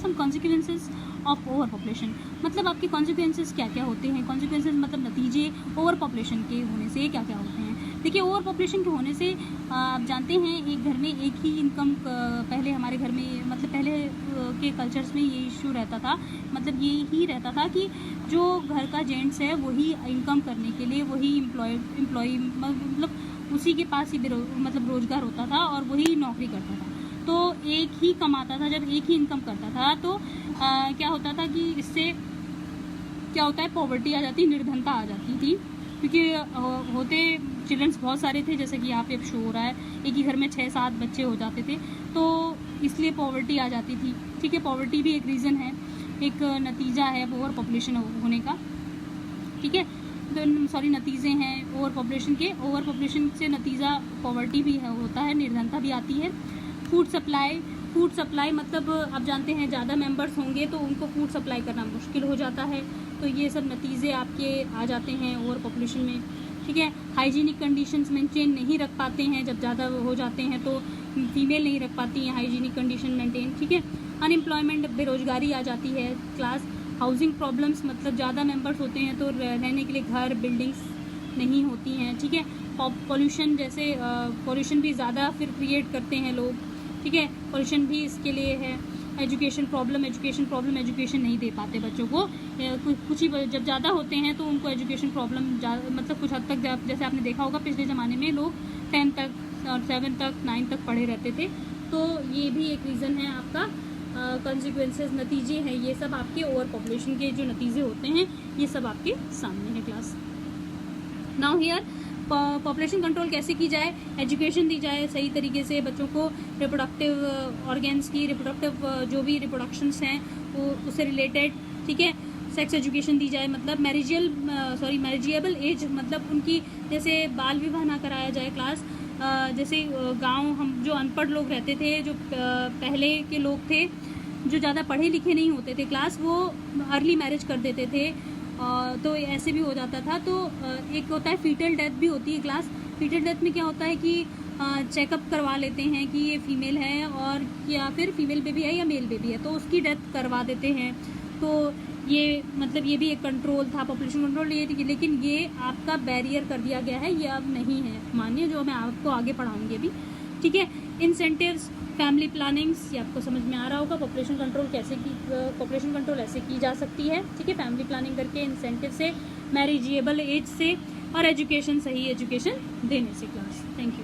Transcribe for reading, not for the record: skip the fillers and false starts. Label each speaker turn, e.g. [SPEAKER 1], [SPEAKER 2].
[SPEAKER 1] Some consequences of over population, मतलब आपके consequences क्या क्या होते हैं। कॉन्सिक्वेंसेज मतलब नतीजे ओवर पॉपुलेशन के होने से क्या क्या होते हैं। देखिए, ओवर पॉपुलेशन के होने से आप जानते हैं एक घर में एक ही इनकम, पहले हमारे घर में मतलब पहले के कल्चर्स में ये इशू रहता था, मतलब ये ही रहता था कि जो घर का जेंट्स है वही इनकम करने के लिए वही एम्प्लॉय मतलब उसी के पास ही मतलब रोजगार होता था और वही नौकरी करता था, तो एक ही कमाता था। जब एक ही इनकम करता था तो क्या होता था कि इससे क्या होता है, पॉवर्टी आ जाती, निर्धनता आ जाती थी, क्योंकि होते चिल्ड्रंस बहुत सारे थे, जैसे कि यहाँ पे अब शो हो रहा है, एक ही घर में 6-7 बच्चे हो जाते थे, तो इसलिए पॉवर्टी आ जाती थी। ठीक है, पॉवर्टी भी एक रीज़न है, एक नतीजा है ओवर पॉपुलेशन होने का। ठीक है, सॉरी नतीजे हैं ओवर पॉपुलेशन के। ओवर पॉपुलेशन से नतीजा पॉवर्टी भी है, होता है, निर्धनता भी आती है। फूड सप्लाई मतलब आप जानते हैं ज़्यादा मेंबर्स होंगे तो उनको फूड सप्लाई करना मुश्किल हो जाता है, तो ये सब नतीजे आपके आ जाते हैं ओवर पॉपुलेशन में। ठीक है, हाइजीनिक कंडीशंस मेंटेन नहीं रख पाते हैं, जब ज़्यादा हो जाते हैं तो फीमेल नहीं रख पाती हैं हाइजीनिक कंडीशन मेंटेन। ठीक है, अनएम्प्लॉयमेंट बेरोजगारी आ जाती है। क्लास हाउसिंग प्रॉब्लम्स मतलब ज़्यादा मेंबर्स होते हैं तो रहने के लिए घर बिल्डिंग्स नहीं होती हैं। ठीक है, पॉल्यूशन जैसे पॉल्यूशन भी ज़्यादा फिर क्रिएट करते हैं लोग। ठीक है, पॉल्यूशन भी इसके लिए है। एजुकेशन प्रॉब्लम एजुकेशन नहीं दे पाते बच्चों को, कुछ ही जब ज़्यादा होते हैं तो उनको एजुकेशन प्रॉब्लम मतलब कुछ हद तक, जैसे आपने देखा होगा पिछले ज़माने में लोग 10 तक और 7 तक 9 तक पढ़े रहते थे, तो ये भी एक रीज़न है आपका। कॉन्सिक्वेंसेस नतीजे हैं, ये सब आपके ओवर पॉपुलेशन के जो नतीजे होते हैं ये सब आपके सामने है class. Now here population control कैसे की जाए, एजुकेशन दी जाए सही तरीके से बच्चों को, रिप्रोडक्टिव ऑर्गेन्स की रिप्रोडक्टिव जो भी रिप्रोडक्शंस हैं वो उससे रिलेटेड। ठीक है, सेक्स एजुकेशन दी जाए, मतलब मैरिजिएबल एज मतलब उनकी जैसे बाल विवाह ना कराया जाए क्लास। जैसे गांव हम जो अनपढ़ लोग रहते थे, जो पहले के लोग थे जो ज़्यादा पढ़े लिखे नहीं होते थे क्लास, वो अर्ली मैरिज कर देते थे, तो ऐसे भी हो जाता था। तो एक होता है फीटल डेथ भी होती है क्लास। फीटल डेथ में क्या होता है कि चेकअप करवा लेते हैं कि ये फीमेल है और या फिर फीमेल बेबी है या मेल बेबी है, तो उसकी डेथ करवा देते हैं। तो ये मतलब ये भी एक कंट्रोल था, पॉपुलेशन कंट्रोल ये थी, लेकिन ये आपका बैरियर कर दिया गया है, ये अब नहीं है मानिए, जो मैं आपको आगे पढ़ाऊंगी अभी। ठीक है, इंसेंटिव्स, फैमिली प्लानिंग्स, ये आपको समझ में आ रहा होगा। पॉपुलेशन कंट्रोल ऐसे की जा सकती है। ठीक है, फैमिली प्लानिंग करके, इंसेंटिव से, मैरिजिएबल एज से और एजुकेशन, सही एजुकेशन देने से क्लास। Thank you.